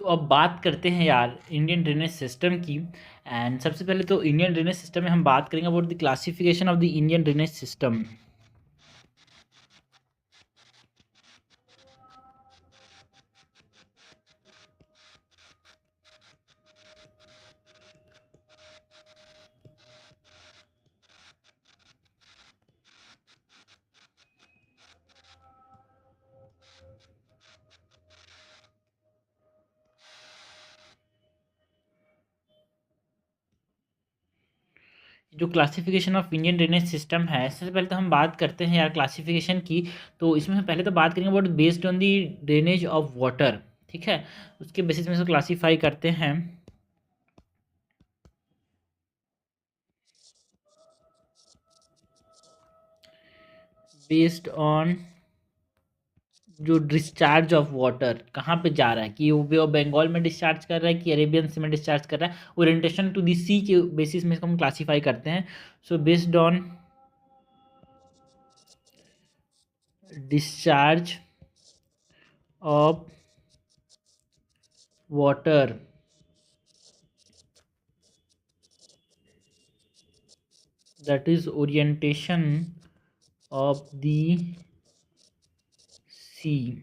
तो अब बात करते हैं यार इंडियन ड्रेनेज सिस्टम की। एंड सबसे पहले तो इंडियन ड्रेनेज सिस्टम में हम बात करेंगे about the classification of the Indian drainage system. जो classification of Indian drainage system है, सबसे पहले तो हम बात करते हैं यार क्लासिफिकेशन की। तो इसमें हम पहले तो बात करेंगे about based on the drainage of water. ठीक है, उसके बेसिस में इसको क्लासीफाई करते हैं। बेस्ड ऑन जो डिस्चार्ज ऑफ वाटर कहाँ पे जा रहा है, कि वो बे ऑफ बंगाल में डिस्चार्ज कर रहा है कि अरेबियन सी में डिस्चार्ज कर रहा है, ओरिएंटेशन टू दी सी के बेसिस में इसको हम क्लासीफाई करते हैं। So based on discharge of water that is orientation of the sea।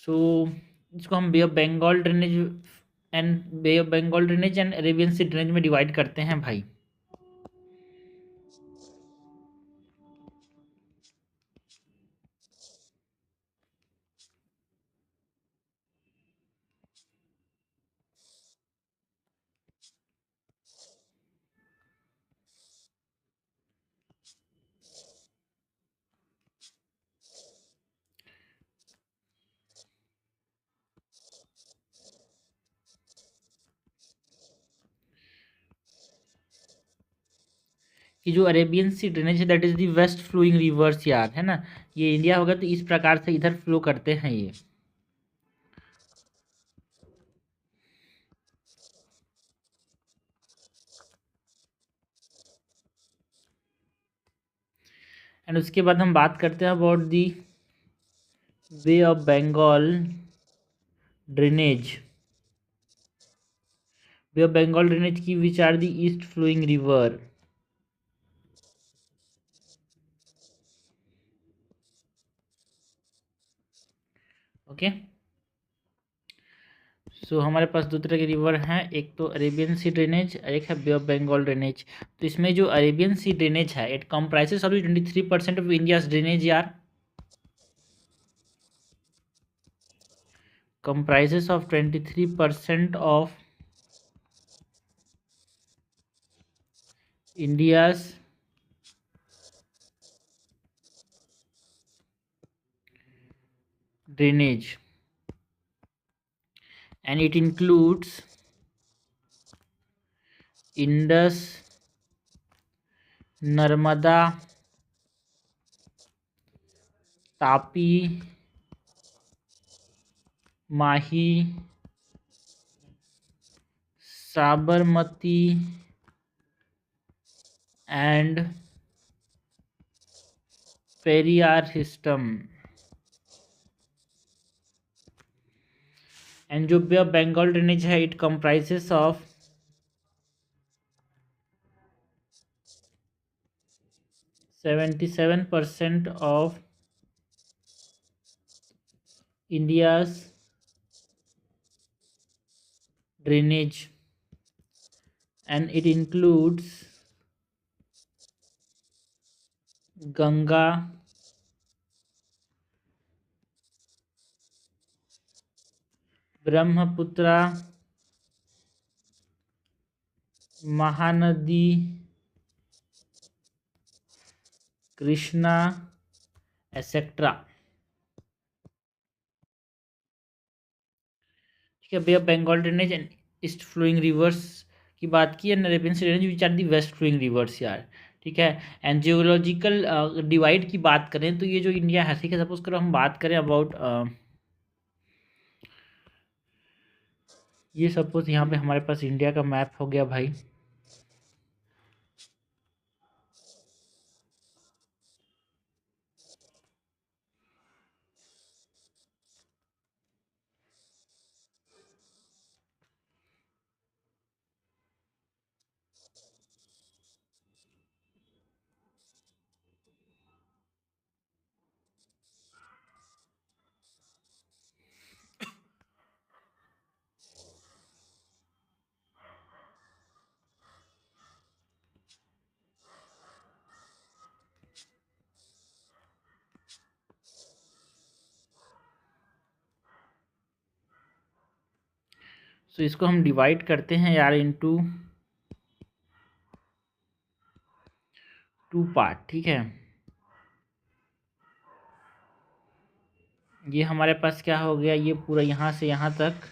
So इसको हम Bay of Bengal drainage and Bay of Bengal drainage and Arabian Sea drainage में डिवाइड करते हैं भाई। कि जो अरेबियन सी ड्रेनेज है that is the west flowing rivers यार, है ना। ये इंडिया होगा तो इस प्रकार से इधर फ्लो करते हैं ये। एंड उसके बाद हम बात करते हैं about the Bay of Bengal drainage. Bay of Bengal drainage की which are the east flowing river. Okay, so हमारे पास दो तरह के रिवर हैं, एक तो अरेबियन सी ड्रेनेज और एक है बे ऑफ बंगाल ड्रेनेज। तो इसमें जो अरेबियन सी ड्रेनेज है it comprises of 23% of India's drainage यार, comprises of 23% of India's drainage, and it includes Indus, Narmada, Tapi, Mahi, Sabarmati and Periyar system। And जो Bay of Bengal drainage है it comprises of 77% of India's drainage, and it includes Ganga, Brahmaputra, Mahanadi, Krishna etcetera. ठीक है, Bay of Bengal drainage and east flowing rivers की बात की, and Arabian Sea drainage which are the west flowing rivers यार। ठीक है, एंड जियोलॉजिकल डिवाइड की बात करें तो ये जो इंडिया है, ठीक है, सपोज करो हम बात करें अबाउट ये सपोज यहाँ पे हमारे पास इंडिया का मैप हो गया भाई। तो इसको हम डिवाइड करते हैं यार इनटू 2 पार्ट, ठीक है। ये हमारे पास क्या हो गया, ये पूरा यहाँ से यहाँ तक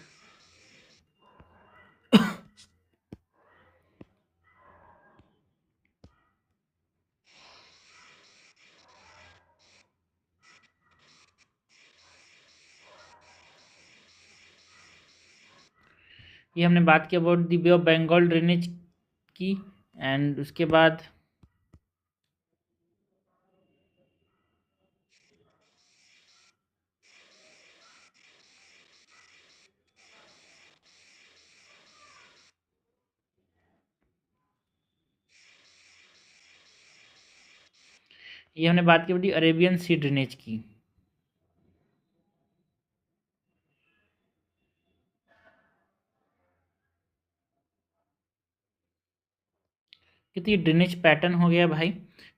ये हमने बात की about the Bay of Bengal drainage की। एंड उसके बाद ये हमने बात की अरेबियन सी ड्रेनेज की। कितनी ये ड्रेनेज पैटर्न हो गया भाई,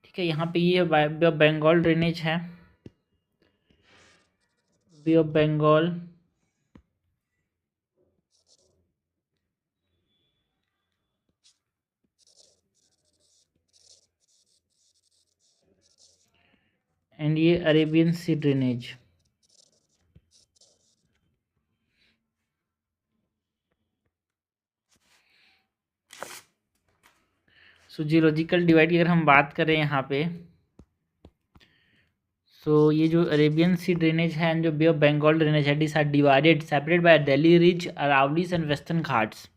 ठीक है। यहाँ पे ये बे ऑफ बंगाल ड्रेनेज है, बे ऑफ बंगाल एंड ये अरेबियन सी ड्रेनेज। सो जियोलॉजिकल डिवाइड की अगर हम बात करें यहाँ पे, सो ये जो अरेबियन सी ड्रेनेज है एंड जो बे ऑफ बंगाल ड्रेनेज है, this are divided separate by Delhi ridge, Aravallis and Western Ghats.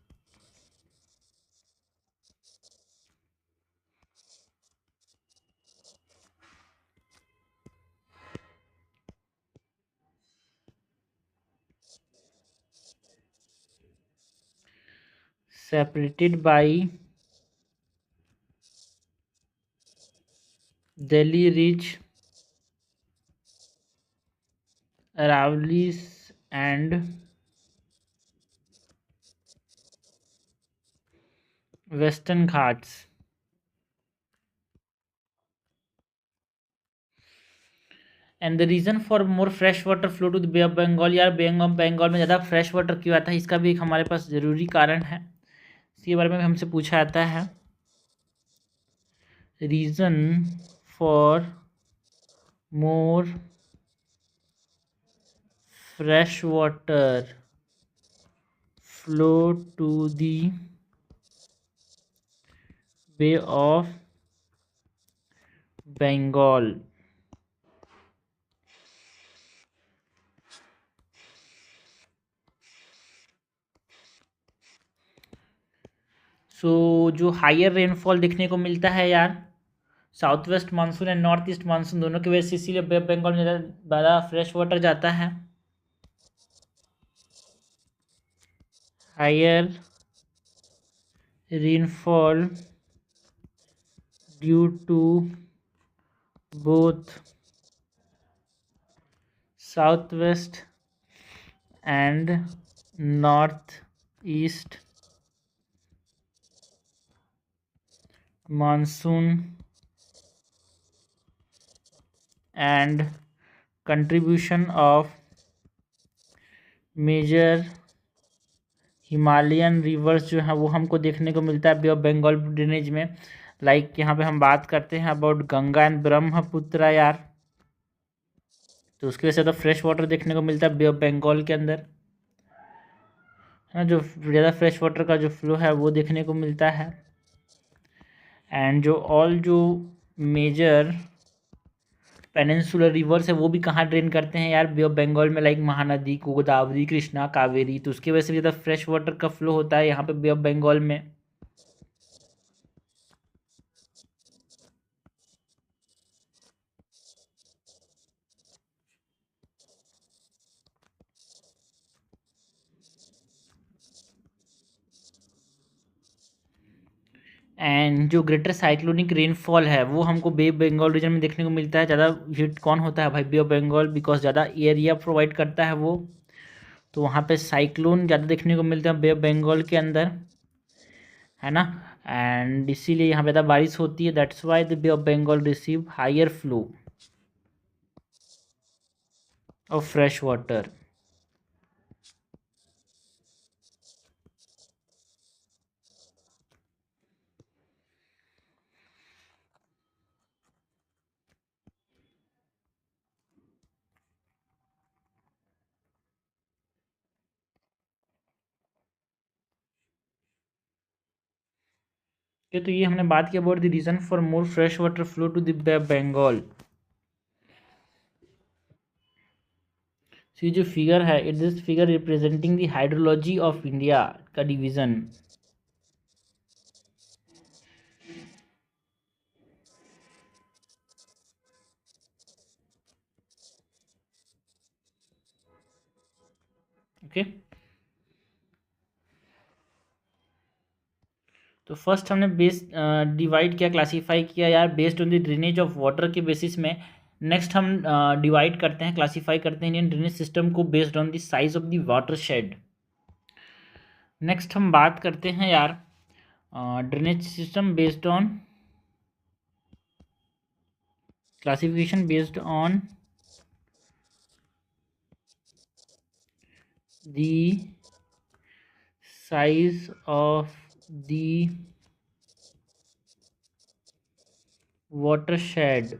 Separated by Delhi Ridge, Aravallis and Western Ghats. And the reason for more fresh water flow to the Bay of Bengal, यार बे of Bengal में ज़्यादा fresh water क्यों आता है, इसका भी एक हमारे पास ज़रूरी कारण है, इसके बारे में हमसे पूछा जाता है। Reason for more fresh water flow to the Bay of Bengal. So जो हायर रेनफॉल देखने को मिलता है यार, south west monsoon and north east monsoon दोनों की वजह से, इसीलिए बे ऑफ बंगाल में ज़्यादा फ्रेश वाटर जाता है। Higher rainfall due to both south west and north east monsoon and contribution of major Himalayan rivers जो है वो हमको देखने को मिलता है बे ऑफ बंगाल ड्रेनेज में। लाइक यहाँ पे हम बात करते हैं अबाउट गंगा एंड ब्रह्मपुत्र यार, तो उसकी वजह से तो फ्रेश वाटर देखने को मिलता है बे ऑफ बंगाल के अंदर, है ना। जो ज़्यादा फ्रेश वाटर का जो फ्लो है वो देखने को मिलता है। एंड जो ऑल जो मेजर पेनिनसुलर रिवर्स है वो भी कहाँ ड्रेन करते हैं यार, बे ऑफ बंगाल में, लाइक महानदी, गोदावरी, कृष्णा, कावेरी, तो उसकी वजह से भी ज़्यादा फ्रेश वाटर का फ्लो होता है यहाँ पे बे ऑफ बंगाल में। एंड जो ग्रेटर साइक्लोनिक रेनफॉल है वो हमको बे ऑफ बंगाल रीजन में देखने को मिलता है। ज़्यादा हिट कौन होता है भाई, बे ऑफ बंगाल, बिकॉज ज़्यादा एरिया प्रोवाइड करता है वो, तो वहाँ पे साइक्लोन ज़्यादा देखने को मिलते हैं बे ऑफ बंगाल के अंदर, है ना। एंड इसीलिए यहाँ पे ज़्यादा बारिश होती है, that's why the Bay of Bengal receive higher flow of fresh water. तो ये हमने बात की about the reason for more fresh water flow to the Bay of Bengal. ये जो फिगर है, it this figure representing the hydrology of India का division. Okay, तो फर्स्ट हमने बेस डिवाइड किया, क्लासीफाई किया यार based on the drainage of water के बेसिस में। नेक्स्ट हम डिवाइड करते हैं, क्लासीफाई करते हैं इंडियन ड्रेनेज सिस्टम को based on the size of the water shade. Next हम बात करते हैं यार drainage system based on classification based on the size of the watershed।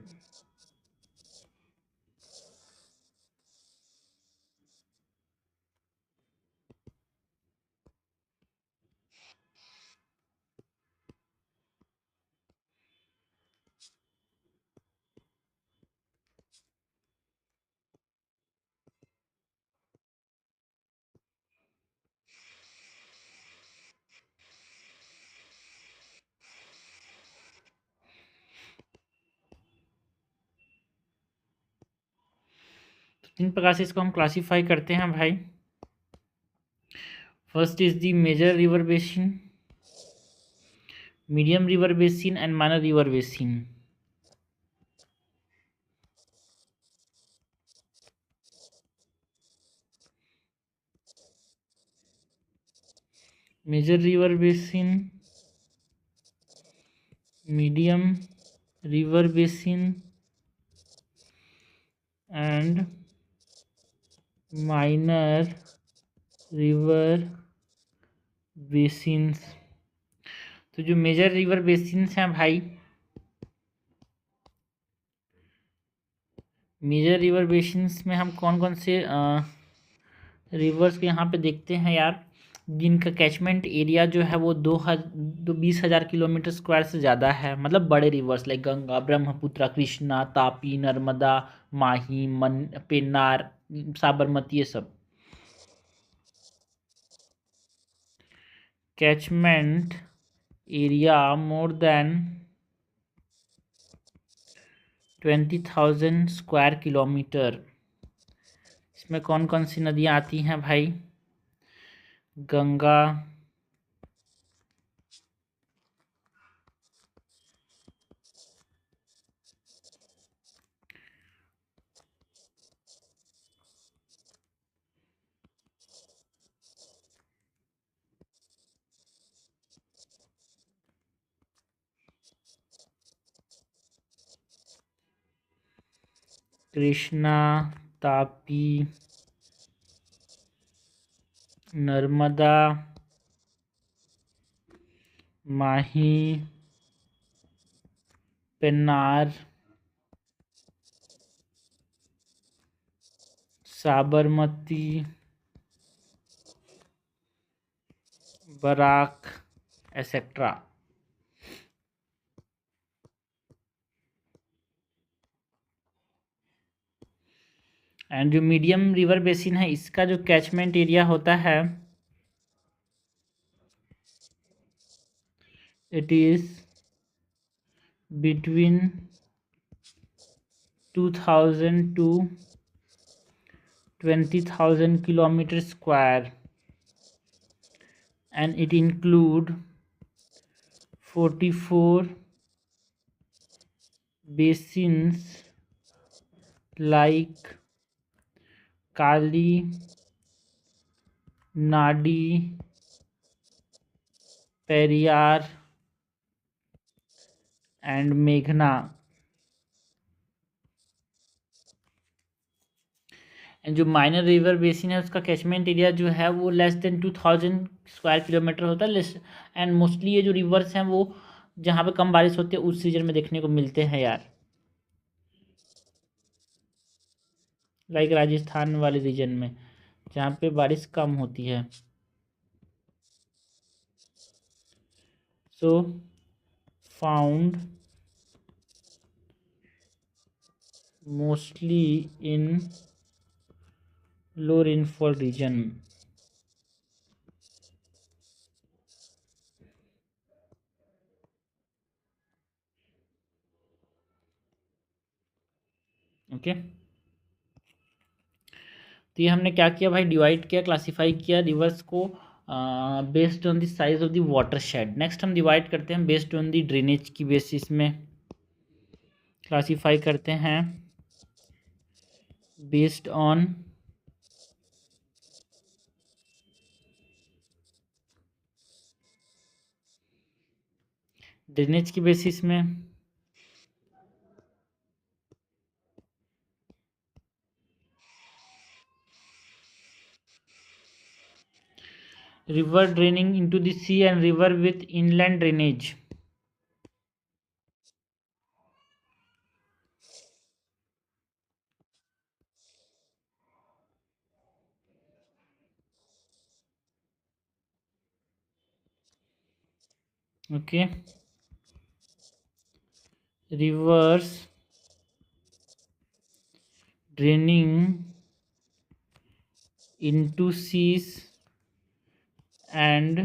तो तीन प्रकार से इसको हम क्लासीफाई करते हैं भाई। First is the major river basin, medium river basin and minor river basin. Major river basin, medium river basin and minor river basins. तो जो मेजर रिवर बेसिन्स हैं भाई, मेजर रिवर बेसिन्स में हम कौन कौन से रिवर्स के यहाँ पे देखते हैं यार, जिनका कैचमेंट एरिया जो है वो 20,000 किलोमीटर स्क्वायर से ज़्यादा है, मतलब बड़े रिवर्स लाइक गंगा, ब्रह्मपुत्र, कृष्णा, तापी, नर्मदा, माही, मन, पेन्नार, साबरमती, ये सब। Catchment area more than 20,000 square kilometre. इसमें कौन कौन सी नदियाँ आती हैं भाई, गंगा, कृष्णा, तापी, नर्मदा, माही, पेन्नार, साबरमती, बराक, एसेट्रा। एंड जो मीडियम रिवर बेसिन है इसका जो कैचमेंट एरिया होता है it is between 2000 to 20,000 kilometer square and it include 44 basins like Kali, Nadi, Periyar and Meghna. And जो माइनर रिवर बेसिन है उसका कैचमेंट एरिया जो है वो लेस देन 2000 स्क्वायर किलोमीटर होता है। एंड मोस्टली ये जो रिवर्स हैं वो जहाँ पे कम बारिश होती है उस रीजन में देखने को मिलते हैं यार, लाइक राजस्थान वाले रीजन में जहाँ पे बारिश कम होती है। So found mostly in low rainfall region. Okay, तो ये हमने क्या किया भाई, डिवाइड किया, क्लासीफाई किया रिवर्स को based on the size of the water shade. Next हम डिवाइड करते हैं बेस्ड ऑन द ड्रेनेज की बेसिस में क्लासीफाई करते हैं बेस्ड ऑन ड्रेनेज की बेसिस में river draining into the sea and river with inland drainage। Okay, rivers draining into seas and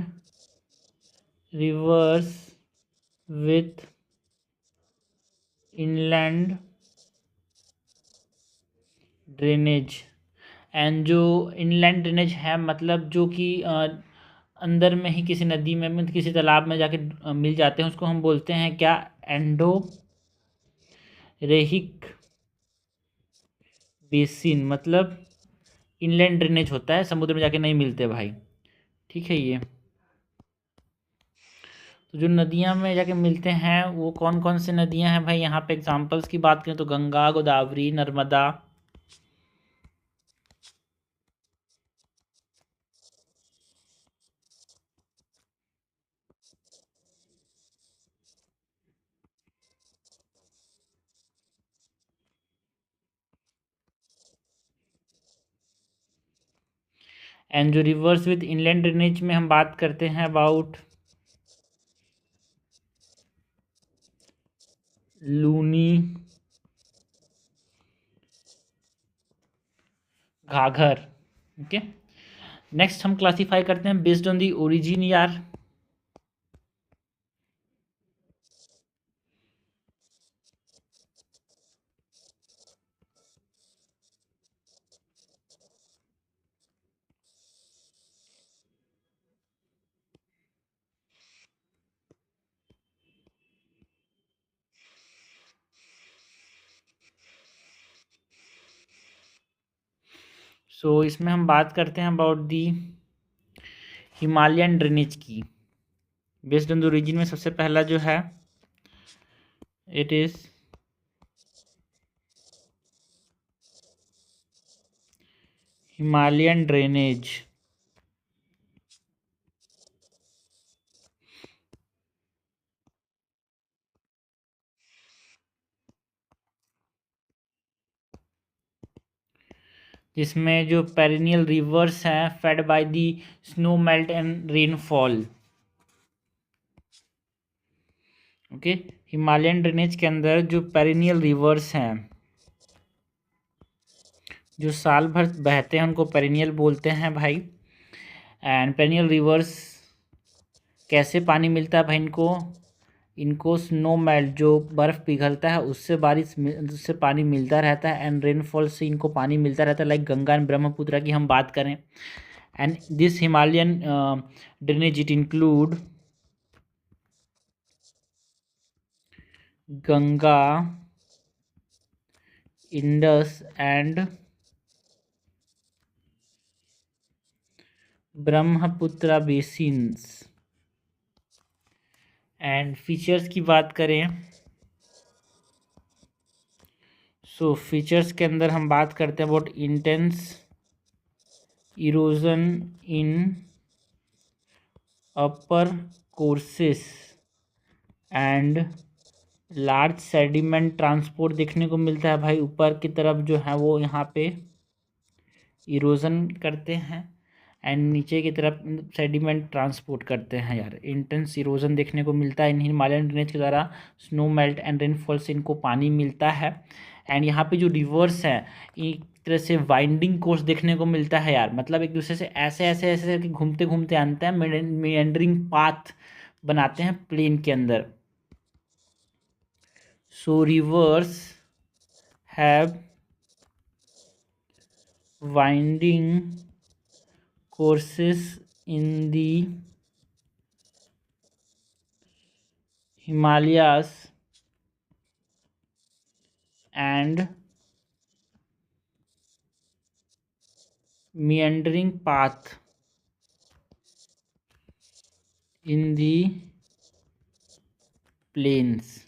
rivers with inland drainage. And जो inland drainage है मतलब जो कि अंदर में ही किसी नदी में मतलब किसी तालाब में जाके मिल जाते हैं उसको हम बोलते हैं क्या, एंडो रेहिक बेसिन। मतलब इनलैंड ड्रेनेज होता है, समुद्र में जाके नहीं मिलते भाई, ठीक है। ये तो जो नदियाँ में जाके मिलते हैं वो कौन कौन से नदियाँ हैं भाई, यहाँ पे एग्जांपल्स की बात करें तो गंगा, गोदावरी, नर्मदा। एंड जो रिवर्स विद इनलैंड ड्रेनेज में हम बात करते हैं about Luni, Ghaghar. Okay, next हम क्लासीफाई करते हैं बेस्ड ऑन दी ओरिजिन यार। सो इसमें हम बात करते हैं अबाउट दी हिमालयन ड्रेनेज की। बेस्ड ऑन द ओरिजिन में सबसे पहला जो है इट इज हिमालयन ड्रेनेज। जिसमें जो पेरिनियल रिवर्स हैं fed by the snow melt and rainfall. Okay, Himalayan drainage के अंदर जो पेरिनियल रिवर्स हैं जो साल भर बहते हैं उनको पेरिनियल बोलते हैं भाई। एंड पेरिनियल रिवर्स कैसे पानी मिलता है भाई इनको? इनको स्नो मेल्ट जो बर्फ़ पिघलता है उससे उससे पानी मिलता रहता है, एंड रेनफॉल से इनको पानी मिलता रहता है। लाइक गंगा एंड ब्रह्मपुत्र की हम बात करें, and this Himalayan drainage it include Ganga, Indus and Brahmaputra basins. And features की बात करें, सो फीचर्स के अंदर हम बात करते हैं about intense erosion in upper courses and large sediment transport देखने को मिलता है भाई। ऊपर की तरफ जो है वो यहाँ पे इरोजन करते हैं, एंड नीचे की तरफ सेडिमेंट ट्रांसपोर्ट करते हैं यार। इंटेंस इरोजन देखने को मिलता है इन हिमालयन ड्रेनेज के द्वारा, स्नो मेल्ट एंड रेनफॉल से इनको पानी मिलता है। एंड यहाँ पे जो रिवर्स है एक तरह से वाइंडिंग कोर्स देखने को मिलता है यार, मतलब एक दूसरे से ऐसे ऐसे ऐसे करके घूमते घूमते आते हैं, मेंडरिंग पाथ बनाते हैं प्लेन के अंदर। सो reverse have winding courses in the Himalayas and meandering path in the plains.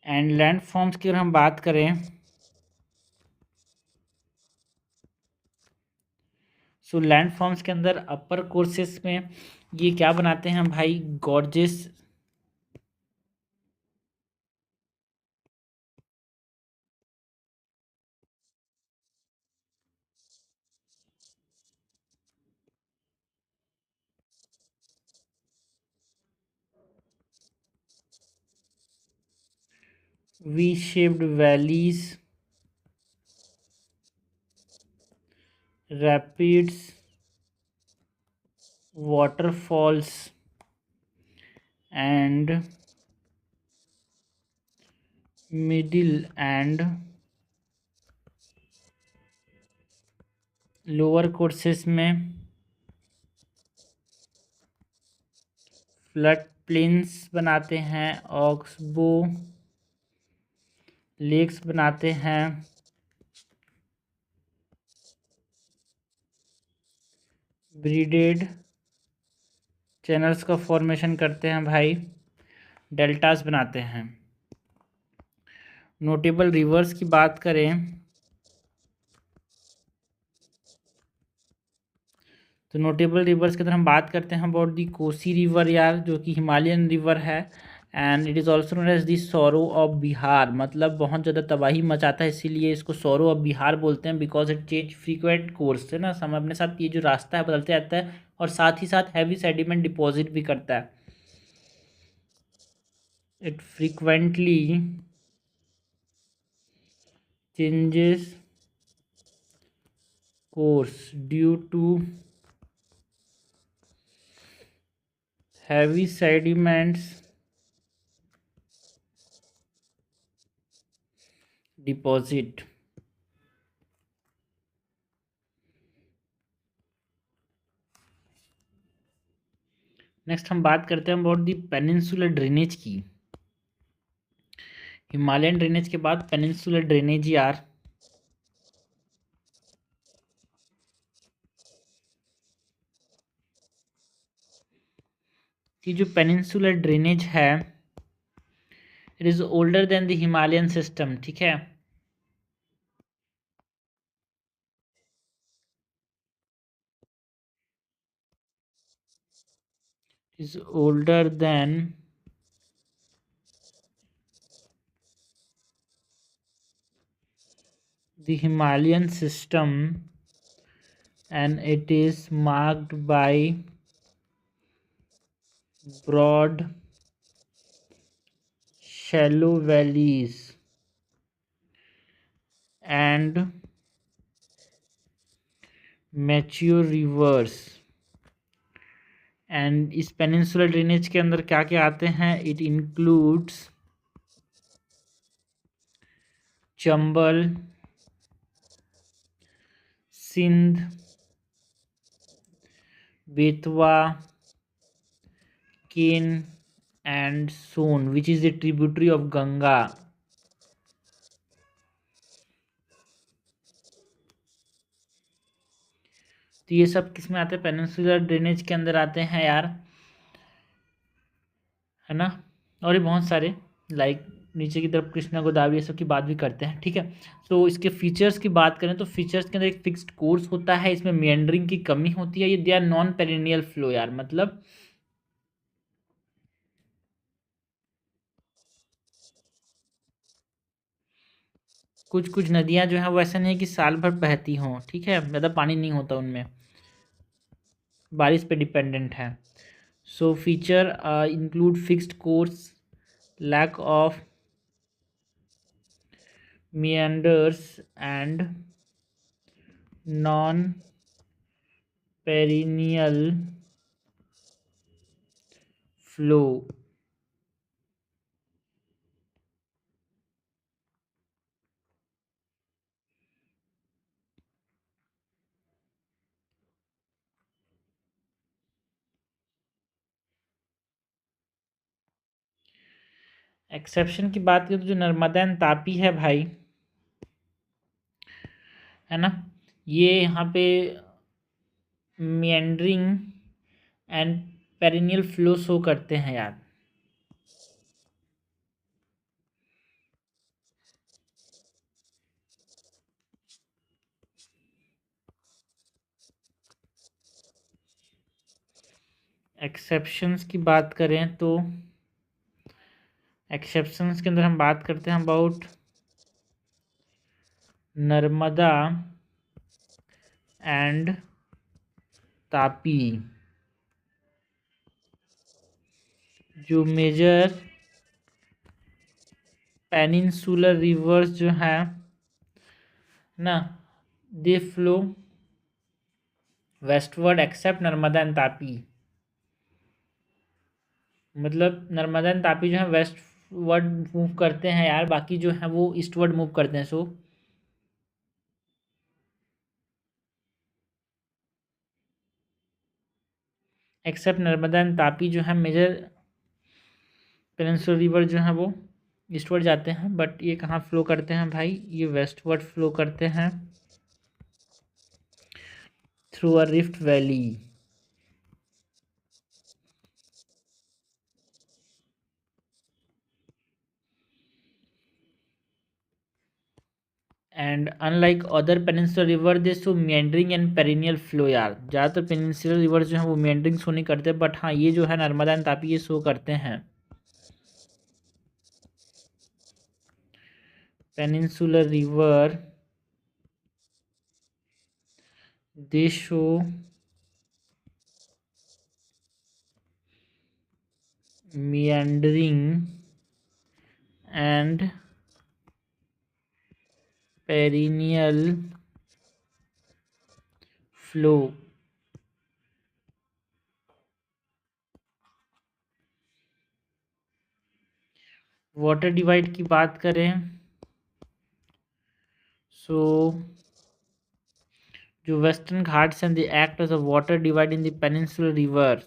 And landforms की अगर हम बात करें, सो लैंडफॉर्म्स के अंदर अपर कोर्सेस में ये क्या बनाते हैं भाई? Gorges V shaped valleys, rapids, waterfalls and middle and lower courses में फ्लड प्लेन्स बनाते हैं, ऑक्सबो लेक्स बनाते हैं, ब्रीडेड चैनल्स का फॉर्मेशन करते हैं भाई, डेल्टास बनाते हैं। नोटेबल रिवर्स की बात करें तो नोटेबल रिवर्स के अंदर हम बात करते हैं अबाउट दी कोसी रिवर यार, जो कि हिमालयन रिवर है, and it is also known as the sorrow of Bihar. मतलब बहुत ज़्यादा तबाही मचाता है, इसीलिए इसको सौरो ऑफ बिहार बोलते हैं, because it change frequent course है ना, समय अपने साथ ये जो रास्ता है बदलते रहता है, और साथ ही साथ हैवी सेडिमेंट डिपॉजिट भी करता है। It frequently changes course due to heavy sediments deposit। Next हम बात करते हैं अबाउट दी पेनिनसुलर ड्रेनेज की। हिमालयन ड्रेनेज के बाद पेनिनसुलर ड्रेनेज यार, कि जो पेनिनसुलर ड्रेनेज है it is older than the Himalayan system, ठीक है। Is older than the Himalayan system and it is marked by broad shallow valleys and mature rivers। And इस peninsular drainage के अंदर क्या क्या आते हैं? It includes Chambal, Sindh, Betwa, Ken and Son which is the tributary of Ganga. तो ये सब किस में आते हैं? पेनिनसुलर ड्रेनेज के अंदर आते हैं यार, है ना। और ये बहुत सारे लाइक नीचे की तरफ कृष्णा गोदावरी ये सब की बात भी करते हैं, ठीक है। तो इसके फीचर्स की बात करें तो फीचर्स के अंदर एक फिक्स्ड कोर्स होता है, इसमें मेंडरिंग की कमी होती है, ये they are non perennial flow यार, मतलब कुछ कुछ नदियां जो है वो ऐसा नहीं है कि साल भर बहती हों, ठीक है, ज़्यादा पानी नहीं होता उनमें, बारिश पे डिपेंडेंट है। So feature include fixed course, lack of meanders and non-perennial flow। Exception की बात करें तो जो नर्मदा एंड तापी है भाई, है ना, ये यहाँ पे meandering and perennial flow show करते हैं यार। एक्सेप्शंस की बात करें तो एक्सेप्शंस के अंदर हम बात करते हैं अबाउट नर्मदा एंड तापी, जो मेजर पेनिनसुलर रिवर्स जो है ना, they flow westward except Narmada and Tapi. मतलब नर्मदा एंड तापी जो है वेस्टवर्ड मूव करते हैं यार, बाकी जो है वो ईस्टवर्ड मूव करते हैं। So except Narmada and Tapi जो है मेजर पेनिनसुलर रिवर जो है वो ईस्टवर्ड जाते हैं, बट ये कहाँ फ्लो करते हैं भाई? ये वेस्टवर्ड फ्लो करते हैं through a rift valley. And unlike other peninsular river they show meandering and perennial flow यार। ज़्यादातर पेनिनसुलर रिवर जो है वो meandering शो नहीं करते, बट हाँ ये जो है नर्मदा एंड तापी ये शो करते हैं। Peninsular river they show meandering and perennial flow। Water divide की बात करें सो जो Western Ghats and the act as a water divide in the peninsular river,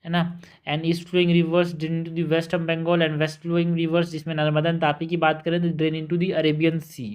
है ना। And east flowing rivers drain into the west of Bengal, and west flowing rivers जिसमें Narmada and Tapi की बात करें तो drain into the Arabian Sea.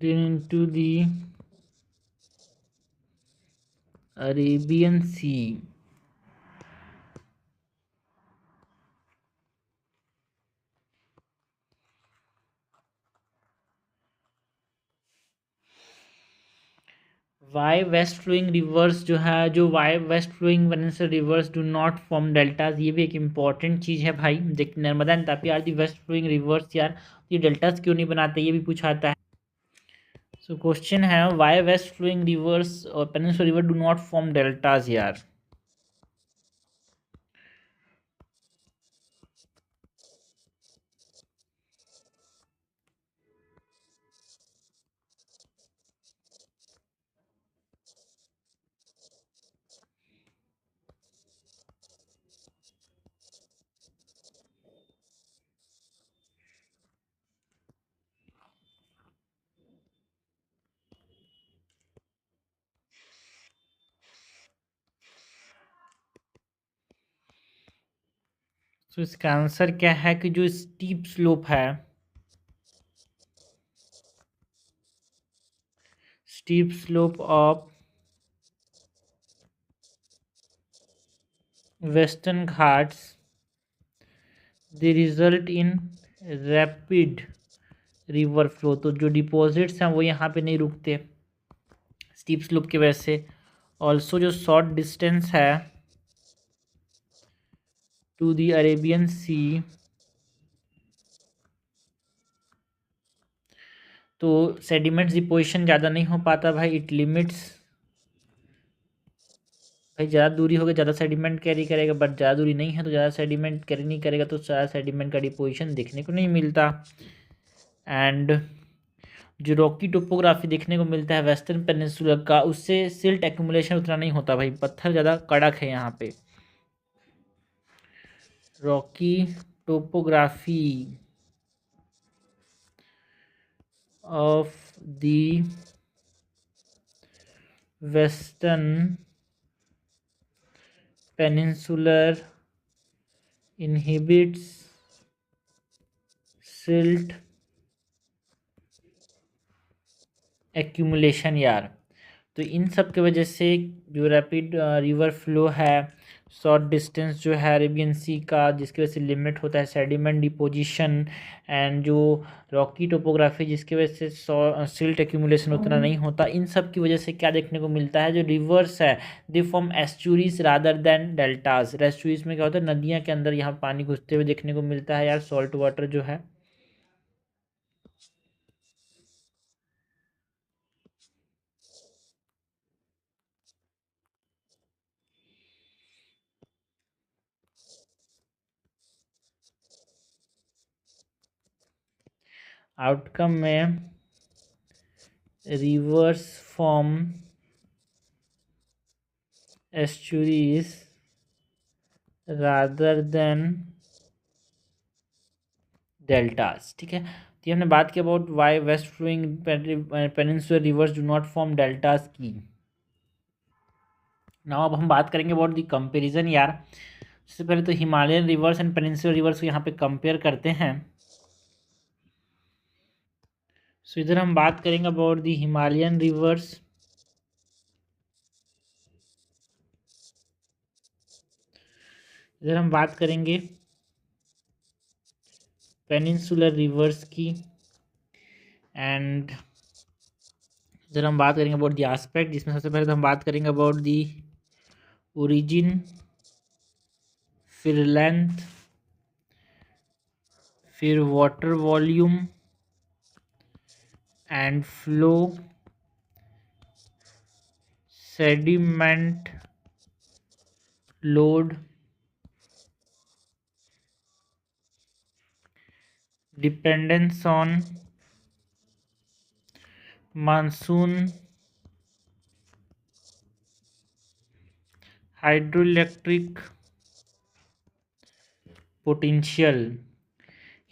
then into the Arabian Sea. Why west flowing rivers जो है, जो why west flowing peninsular rivers do not form deltas, ये भी एक इंपॉर्टेंट चीज़ है भाई। देख, Narmada and Tapi are the west flowing rivers यार, ये डेल्टाज क्यों नहीं बनाते, ये भी पूछा आता है। सो क्वेश्चन है वाई वेस्ट फ्लोइंग रिवर्स और peninsular river do not form deltas यार। तो इसका आंसर क्या है कि जो स्टीप स्लोप है, steep slope of western Ghats they result in rapid river flow. तो जो डिपॉजिट्स हैं वो यहाँ पे नहीं रुकते स्टीप स्लोप की वजह से। ऑल्सो जो शॉर्ट डिस्टेंस है टू द अरेबियन सी, तो सेडिमेंट्स डिपोजिशन ज़्यादा नहीं हो पाता भाई, इट लिमिट्स। भाई ज़्यादा दूरी होगी ज़्यादा सेडिमेंट कैरी करेगा, बट ज़्यादा दूरी नहीं है तो ज़्यादा सेडिमेंट कैरी नहीं करेगा, तो ज़्यादा सेडिमेंट का डिपोजिशन देखने को नहीं मिलता। एंड जो रॉकी टोपोग्राफी देखने को मिलता है वेस्टर्न पेनिनसुला का, उससे सिल्ट एक्यूमुलेशन उतना नहीं होता भाई, पत्थर ज़्यादा कड़क है यहाँ पे। Rocky topography of the western peninsular inhibits silt accumulation यार। तो इन सब के वजह से जो रैपिड रिवर फ्लो है, शॉर्ट डिस्टेंस जो है अरेबियन सी का, जिसकी वजह से लिमिट होता है सेडिमेंट डिपोजिशन, एंड जो रॉकी टोपोग्राफी जिसकी वजह से सिल्ट एक्यूमुलेशन उतना नहीं होता, इन सब की वजह से क्या देखने को मिलता है, जो रिवर्स है दे form estuaries rather then deltas. Estuaries में क्या होता है, नदियाँ के अंदर यहाँ पानी घुसते हुए देखने को मिलता है यार, सॉल्ट वाटर जो है। आउटकम में rivers form estuaries rather than deltas, ठीक है। तो ये हमने बात की about why west flowing peninsular rivers do not form deltas की। नाउ अब हम बात करेंगे अबाउट द कंपैरिजन यार। सबसे पहले तो Himalayan rivers and peninsular reverse को यहाँ पे कंपेयर करते हैं। सो इधर हम बात करेंगे अबाउट द हिमालयन रिवर्स, इधर हम बात करेंगे पेनिनसुलर रिवर्स की, एंड इधर हम बात करेंगे अबाउट द एस्पेक्ट, जिसमें सबसे पहले तो हम बात करेंगे अबाउट द ओरिजिन, फिर लेंथ, फिर water volume and flow, sediment load, dependence on monsoon, hydroelectric potential.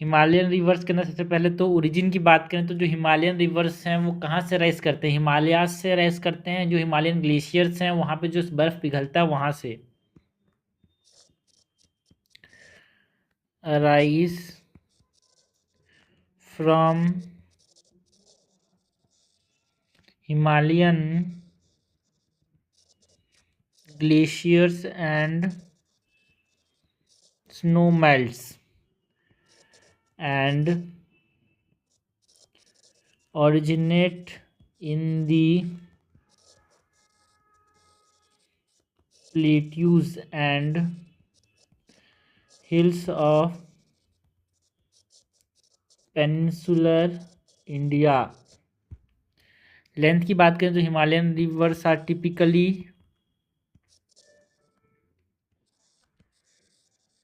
Himalayan reverse के अंदर सबसे पहले तो ओरिजिन की बात करें तो जो हिमालयन रिवर्स हैं वो कहाँ से राइज करते हैं, हिमालयाज से राइज करते हैं। जो हिमालयन ग्लेशियर्स हैं वहाँ पे जो बर्फ़ पिघलता है वहाँ से rise from Himalayan glaciers and snow melts and originate in the plateaus and hills of peninsular India. Length की बात करें तो Himalayan rivers are typically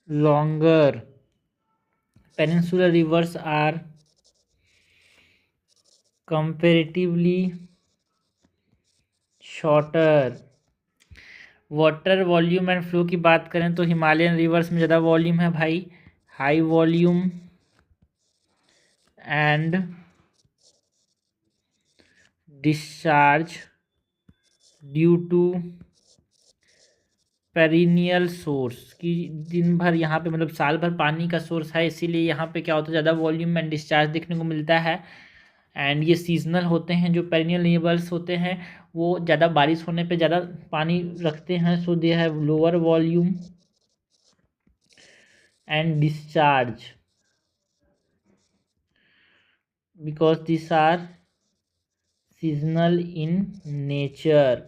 longer. Peninsular rivers are comparatively shorter. Water volume and flow की बात करें तो Himalayan reverse में ज़्यादा वॉल्यूम है भाई, high volume and discharge due to perennial source की दिन भर यहाँ पे मतलब साल भर पानी का सोर्स है, इसीलिए यहाँ पे क्या होता है ज़्यादा वॉल्यूम एंड डिस्चार्ज देखने को मिलता है। एंड ये सीजनल होते हैं, जो पेरिनियल रिवर्स होते हैं वो ज़्यादा बारिश होने पे ज़्यादा पानी रखते हैं, so they have lower volume and discharge because this are seasonal in nature.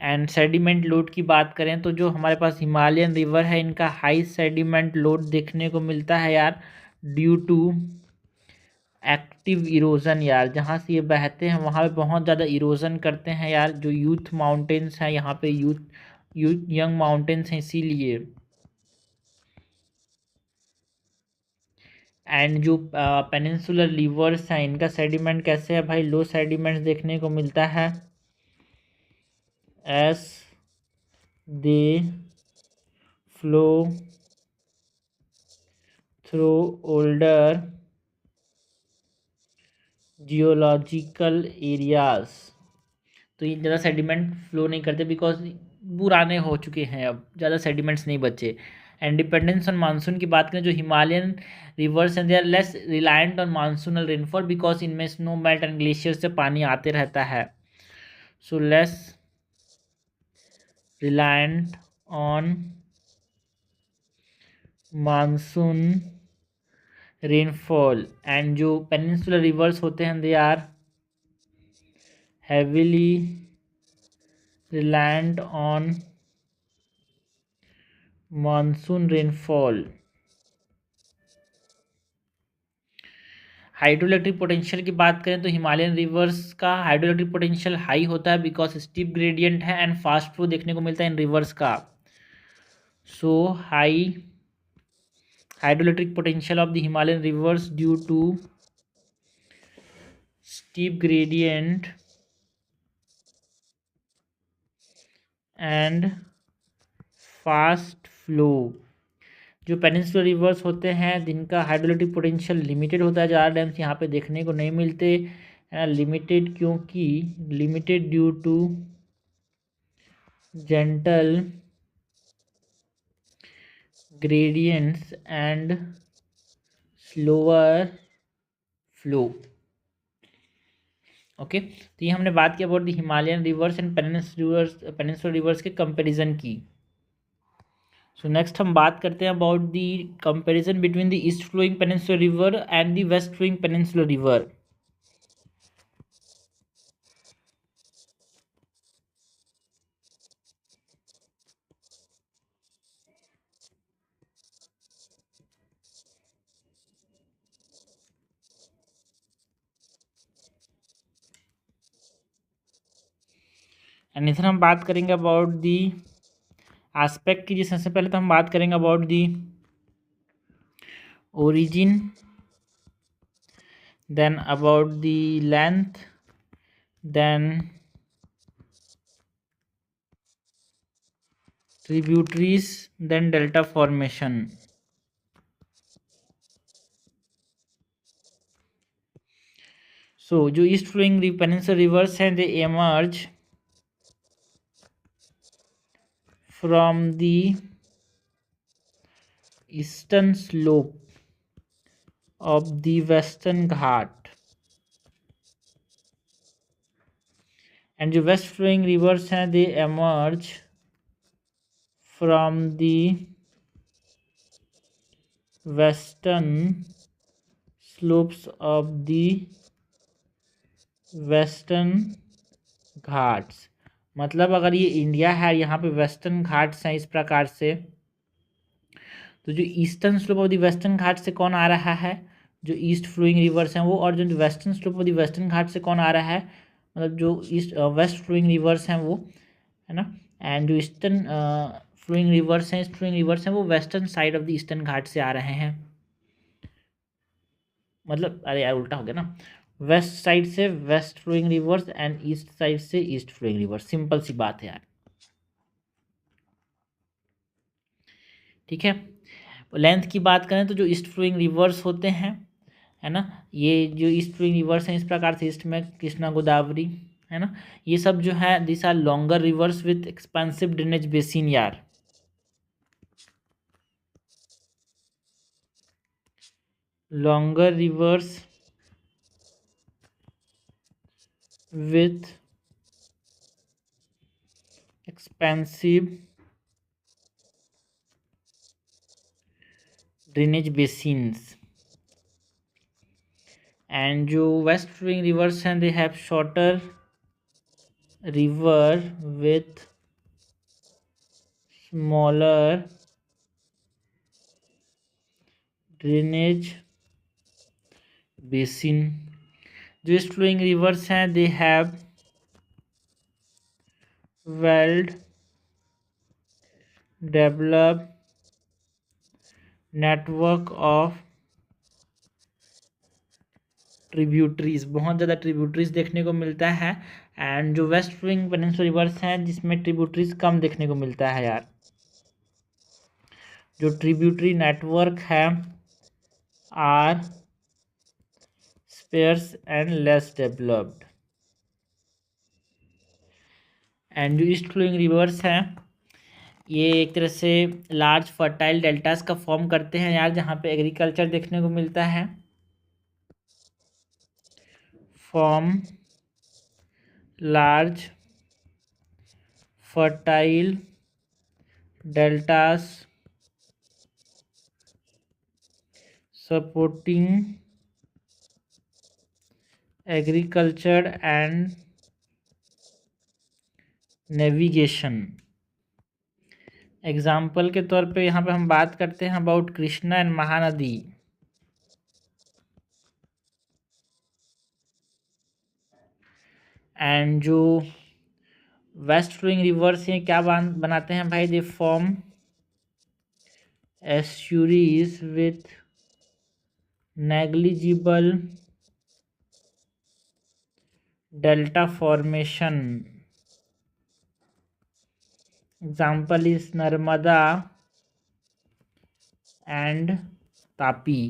And sediment load की बात करें तो जो हमारे पास हिमालयन रिवर है इनका हाई सेडिमेंट लोड देखने को मिलता है यार, ड्यू टू एक्टिव इरोजन यार, जहाँ से ये बहते हैं वहाँ पे बहुत ज़्यादा इरोजन करते हैं यार, जो यूथ माउंटेन्स हैं यहाँ पे यूथ यंग माउंटेन्स हैं इसीलिए। एंड जो पेनिनसुलर रिवर्स हैं इनका सेडिमेंट कैसे है भाई, लो सेडिमेंट्स देखने को मिलता है as they flow through older geological areas. तो ये ज़्यादा सेडिमेंट फ्लो नहीं करते बिकॉज पुराने हो चुके हैं, अब ज़्यादा सेडिमेंट्स नहीं बचे। एंड डिपेंडेंस ऑन मानसून की बात करें जो हिमालयन रिवर्स हैं they are less reliant on monsoonal rainfall because इनमें स्नो मेल्ट एंड ग्लेशियर से पानी आते रहता है, so less reliant on monsoon rainfall. And जो पेनिनसुलर रिवर्स होते हैं they are heavily reliant on monsoon rainfall। Hydroelectric potential की बात करें तो हिमालयन रिवर्स का हाइड्रोइलेक्ट्रिक पोटेंशियल हाई होता है बिकॉज स्टीप ग्रेडियंट है एंड फास्ट फ्लो देखने को मिलता है इन रिवर्स का, सो high hydroelectric potential of the Himalayan rivers due to steep gradient and fast flow. जो पेनिनसुलर रिवर्स होते हैं जिनका हाइड्रोइलेक्ट्रिक पोटेंशियल लिमिटेड होता है, ज़्यादा डैम्स यहाँ पे देखने को नहीं मिलते, लिमिटेड क्योंकि limited due to gentle gradients and slower flow. Okay, तो ये हमने बात की about the Himalayan rivers and peninsular rivers के कंपैरिजन की। सो नेक्स्ट हम बात करते हैं about the comparison between the east flowing peninsular river and the west flowing peninsular river. And इधर हम बात करेंगे अबाउट दी एस्पेक्ट की, जिसमें से पहले तो हम बात करेंगे about the origin, then about the length, then tributaries, then delta formation. So जो ईस्ट फ्लोइंग पेनिनसुलर रिवर्स हैं they emerge from the eastern slope of the Western Ghat and जो वेस्ट फ्लोइंग रिवर्स हैं they emerge from the western slopes of the Western Ghats. मतलब अगर ये India है, यहाँ पे वेस्टर्न घाट्स हैं इस प्रकार से, तो जो eastern slope of the Western Ghat से कौन आ रहा है, जो ईस्ट फ्लोइंग रिवर्स हैं वो, और जो western slope of the Western Ghat से कौन आ रहा है, मतलब जो ईस्ट वेस्ट फ्लोइंग रिवर्स हैं वो, है ना। एंड जो ईस्टर्न फ्लोइंग रिवर्स हैं, ईस्ट फ्लोइंग रिवर्स हैं, वो western side of the Eastern Ghat से आ रहे हैं। मतलब अरे यार उल्टा हो गया ना, वेस्ट साइड से west flowing rivers and east side से ईस्ट फ्लोइंग रिवर्स, सिंपल सी बात है यार, ठीक है। लेंथ की बात करें तो जो ईस्ट फ्लोइंग रिवर्स होते हैं, है ना, ये जो ईस्ट फ्लोइंग रिवर्स हैं इस प्रकार से, ईस्ट में कृष्णा गोदावरी, है ना, ये सब जो है this are longer rivers with expensive drainage basin यार, longer rivers with expansive drainage basins, and जो वेस्ट फ्लोइंग रिवर्स हैं they have shorter river with smaller drainage basin। जो ईस्ट फ्लोइंग रिवर्स हैं they have well developed network of tributaries, बहुत ज़्यादा tributaries देखने को मिलता है। एंड जो वेस्ट फ्लोइंग पेनिनसुलर रिवर्स हैं जिसमें ट्रिब्यूटरीज कम देखने को मिलता है यार, जो ट्रिब्यूटरी नेटवर्क है are sparse and less developed. And जो ईस्ट फ्लोइंग रिवर्स हैं ये एक तरह से लार्ज फर्टाइल डेल्टास का फॉर्म करते हैं यार, जहाँ पे एग्रीकल्चर देखने को मिलता है, form large fertile deltas supporting agriculture and navigation. Example के तौर पे यहाँ पे हम बात करते हैं about Krishna and Mahanadi. And जो वेस्ट फ्लोइंग रिवर्स हैं क्या बनाते हैं भाई, they form estuaries with negligible delta formation. Example is Narmada and Tapi.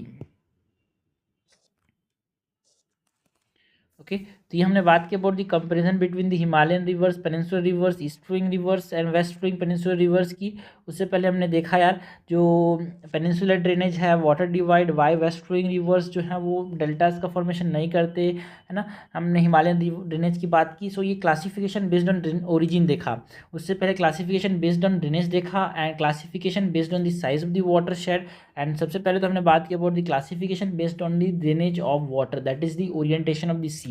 Okay, तो ये हमने बात की about the comparison between the Himalayan rivers, peninsular rivers, east flowing rivers and west flowing peninsular reverse की। उससे पहले हमने देखा यार जो पेनिनसुलर ड्रेनेज है water divide, why west flowing rivers जो है वो डेल्टास का फॉर्मेशन नहीं करते, है ना। हमने हिमालयन ड्रेनेज की बात की। सो ये क्लासिफिकेशन बेस्ड ऑन ओरिजिन देखा, उससे पहले क्लासिफिकेशन बेस्ड ऑन ड्रेनेज देखा and classification based on the size of the watershed. सबसे पहले तो हमने बात की about the classification based on the drainage of water, that is the orientation of the C.